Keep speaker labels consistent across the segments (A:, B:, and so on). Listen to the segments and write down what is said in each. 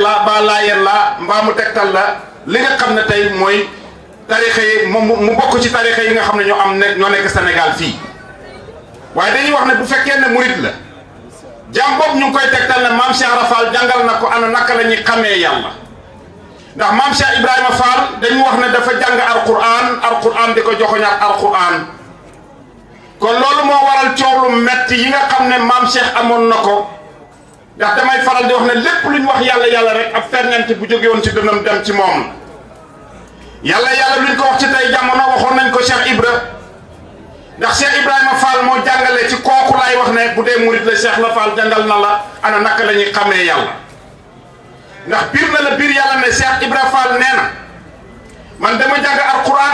A: la ba laayeen la mbaa mu tegtal la li nga xam ne tey mooy tarixa yi mu bokk ci tarixa yi nga xam ne ñoo nekk Sénégal fii waaye dañuy wax ne bu fekkee ne murit la jàm boobu ñu ngi koy tegtal ne maam Cheikh Ibra Fall jàngal na ko ana naka la ñuy xamee yàlla ndax maam Cheikh Ibrahima Fall dañu wax ne dafa jàng alquran di ko joxoñaat alquran kon loolu moo waral coow lu metti yi nga xam ne maam Cheikh amoon na ko ndax damay faral di wax ne lépp lu ñu wax yàlla rek ab ferñeent bu jóge woon ci dënam dem ci moom yàlla luñ ko wax ci tey jamono waxoon nañ ko Cheikh Ibra ndax Cheikh Ibrahima Fall moo jàngale ci kooku laay wax ne bu dee murit la Cheikh la Fall jàngal na la ana naka la ñuy xamee yàlla ndax biir na la biir yàlla ne Cheikh Ibrahima Fall nee na man dama jàng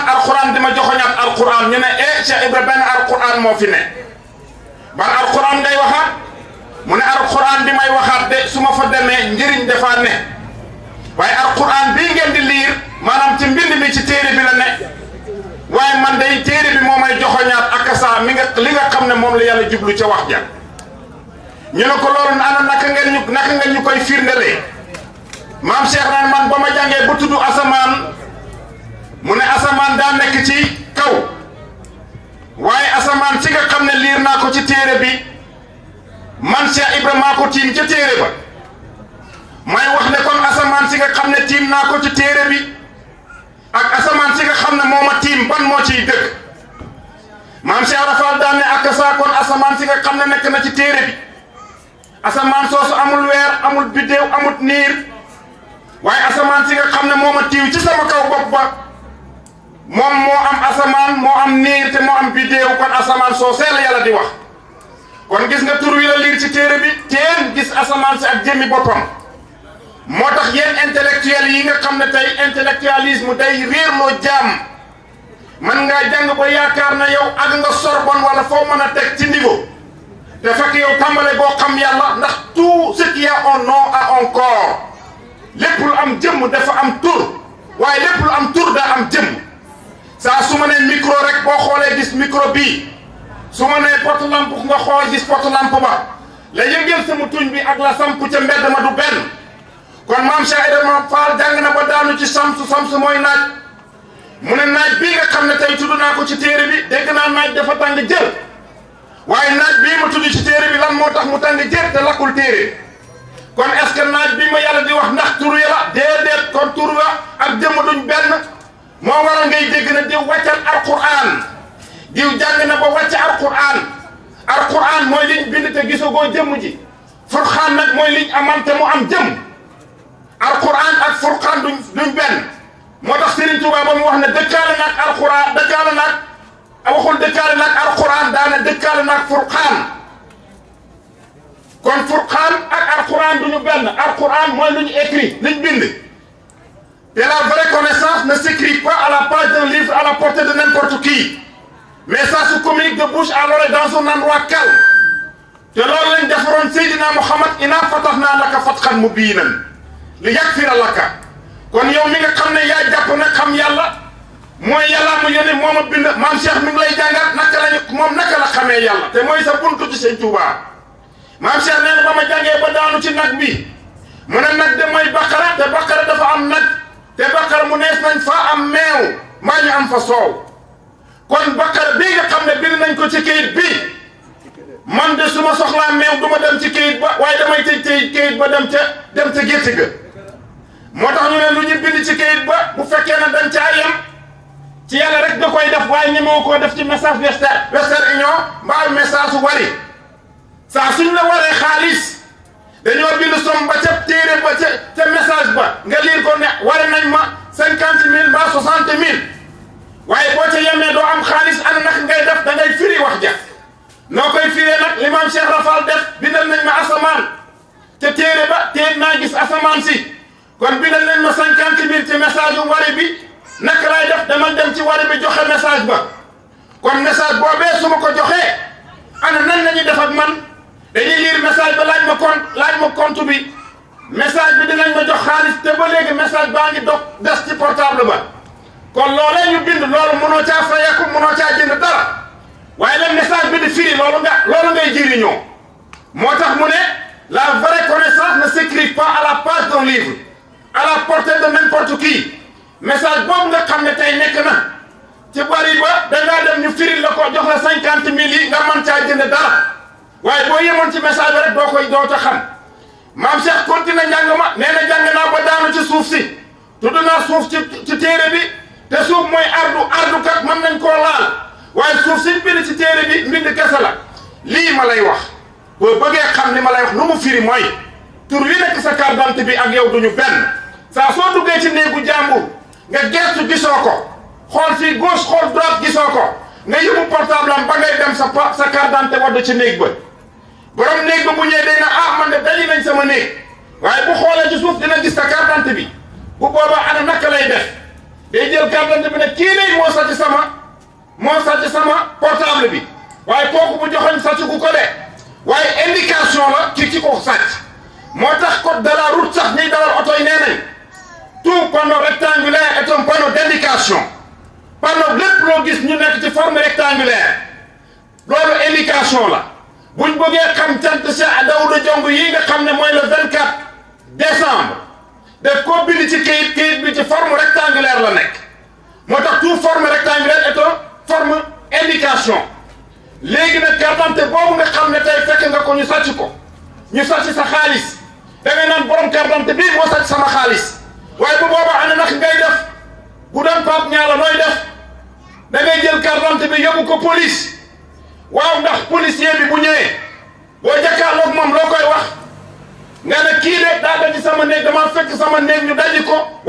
A: alquran di ma joxoñaat alquran ñu ne Cheikh Ibrahima benn alquran moo fi ne ban alquran ngay waxaat mu ne alquran bi may waxaat de su ma fa demee njëriñ dafa ne waaye alquran bii ngeen di liir maanaam ci mbind mi ci téere bi la ne waaye man day téere bi moo may joxoñaat ak saa li nga xam ne moom la yàlla jublu ca wax ja ñu ne ko loolu ana naka ngeen ñu koy firndelee maam Cheikh naan man ba ma jàngee ba tudd asamaan mu ne asamaan daa nekk ci kaw waaye asamaan si nga xam ne liir naa ko ci téere bi man Cheikh Ibrahima maa ko tiim ca téere ba may wax ne kon asamaan si nga xam ne tiim naa ko ci téere bi ak asamaan si nga xam ne moo ma tiim ban moo ciy dëkk maam Cheikh Rafal daan ne ak saa kon asamaan si nga xam ne nekk na ci téere bi asamaan soosu amul weer amul biddéew amul niir waaye asamaan si nga xam ne moo ma tiiw ci sama kaw bopp ba moom moo am asamaan moo am niir te moo am biddéew kon asamaan soo la yàlla di wax kon gis nga tur wi la liir ci téere bi teen gis asamaan si ak jëmmi boppam moo tax yéen intellectuel yi nga xam ne tey intellectualisme day réerloo jaam man ngaa jàng ba yaakaar na yow ak nga Sorbonne wala foo mën a teg ci niveau te fekk yow tàmbale boo xam yàlla ndax tout ce qui a un nom a un corps lépp lu am jëmm dafa am tur waaye lépp lu am tur daa am jëmm saa su ma nee micro rek boo xoolee gis micro bii su ma nee pot lampe nga xool gis pot lampe ba la yëngeel sama tuñ bi ak la samp ca mbedd ma du benn kon maam Cheikh Ibrahima Fall jàng na ba daanu ci samsu mooy naaj mu ne naaj bii nga xam ne tey tudd naa ko ci téere bi dégg naa naaj dafa tàng jër waaye naaj bii ma tudd ci téere bi lan moo tax mu tàng jër te lakkul téere kon est-ce que naaj bi ma yàlla di wax ndax tur ya la déedéet kon tur wa ak jëmm duñ benn moo waral ngay dégg na diw wàccal alquran diw jàng na ba wàcc alquran mooy liñ bind te gisagoo jëmm ji furqaan nag mooy liñ aman te mu am jëmm alquran ak furqaan duñ benn moo tax Serigne Touba ba mu wax ne dëkkaale naag alquran dëkkaale naag waxul dëkkaale naag alquran daane dëkkaale naag furqaan kon furqaan ak alquran duñu benn alquran mooy lu ñu écrit liñ bind te la vraie connaissance ne s'écrit pas à la page d'un livre à la portée de n'importe qui mais ça se communique de bouche à l'oreille dans un endroit calme te loolu lañ defaroon Seydina Muhammad inaa fatahnaa laka fathan mubiinan li yakfira laka kon yow mi nga xam ne yaa jàpp nag xam yàlla mooy yàlla mu yónni moo ma bind maam Cheikh mi ngi lay jàngat naka la xamee yàlla te mooy sa buntu ci Sëñ Tuubaa maam Cheikh nee na ba ma jàngee ba daanu ci nag bi mu ne nag de mooy baqara te baqara dafa am nag te baqara mu nees nañ fa am meew mbaa ñu am fa soow kon baqara bii nga xam ne bind nañ ko ci kayit bi man de su ma soxlaa meew du ma dem ci kayit ba waaye damay tëj kayit ba dem ca gerte ga moo tax ñu ne lu ñu bind ci kayit ba bu fekkee ne dañ caa yem ci yàlla rek da koy def waaye ñemewu koo def ci message Western Union mbaa message su wari saa suñ la waree xaalis dañoo bind som ba ca téere ba ca message ba nga liir ko ne wari nañ ma 50 000 mbaa 60 000 waaye boo ca yemee doo am xaalis ana nag ngay def da ngay firi wax ja noo koy firee nag li maam Cheikh Rafal def bindal nañ ma asamaan te téere ba téer naa gis asamaan si kon bindal nañ ma 50 000 ci message yu wari bi naka lay def dama dem ci wari bi joxe message ba kon message boobee su ma ko joxee ana nan la ñuy def ak man dañuy lire message ba laaj ma compte bi message bi dinañ ma jox xaalis te ba léegi message baa ngi dog des ci portable ba kon loolee ñu bind loolu mënoo caa fayeeku mënoo caa jënd dara waaye nag message bi di firi loolu ngay jëriñoo moo tax mu ne La vraie connaissance ne s'écrit pas à la page d'un livre, à la portée de n'importe qui. Message boobu nga xam ne tey nekk na ci bari ba dangaa dem ñu firil la ko jox la 50 000 yi nga mën caa jënd dara waaye boo yemoon ci message bi rek doo ta xam. maam Cheikh continue njàng ma nee na jàng naa ba daanu ci suuf si tudd naa suuf ci téere bi te suuf mooy ardu kat mën nañ koo laal waaye suuf siñ bind ci téere bi mbind kese la. lii ma lay wax boo bëggee xam li ma lay wax lu mu firi mooy tur wi nekk sa carte d'identité bi ak yow duñu benn saa soo duggee ci néegu jàmbur nga gestu gisoo ko xool fii gauche xool droite gisoo ko nga yóbbu portable am ba ngay dem sa carte d'identité wadd ci néeg ba borom néeg ba bu ñëwee day na man de daji nañ sama néeg waaye bu xoolee ci suuf dina gis sa carte d'identité bi bu boobaa ana naka lay def day jël carte d'identité bi ne kii day moo sàcc sama portable bi waaye kooku bu joxoñ sàcc ku ko de waaye indication la ci ko sàcc moo tax code de la route sax ñuy dawal oto yi nee nañ tout panneau rectangulaire est un panneau d'indication panneau lépp loo gis ñu nekk ci forme rectangulaire loolu indication la buñ bëggee xam cant Cheikh Daouda Diong yi nga xam ne mooy le 24 décembre def ko bind ci kayit bi ci forme rectangulaire la nekk moo tax tout forme rectangulaire est un forme indication léegi nag carte d'identité boobu nga xam ne tey fekk nga ko ñu sàcc sa xaalis da ngay naan borom carte d'identité bii moo sàcc sama xaalis waaye bu boobaa ana nag ngay def bu doon Pape Niang la nooy def da ngay jël carte d'identité bi yóbbu ko police waaw ndax policier bi bu ñëwee boo jàkkaarloog moom loo koy wax nga ne kii de daa daji sama néeg dama fekk sama néeg ñu daji ko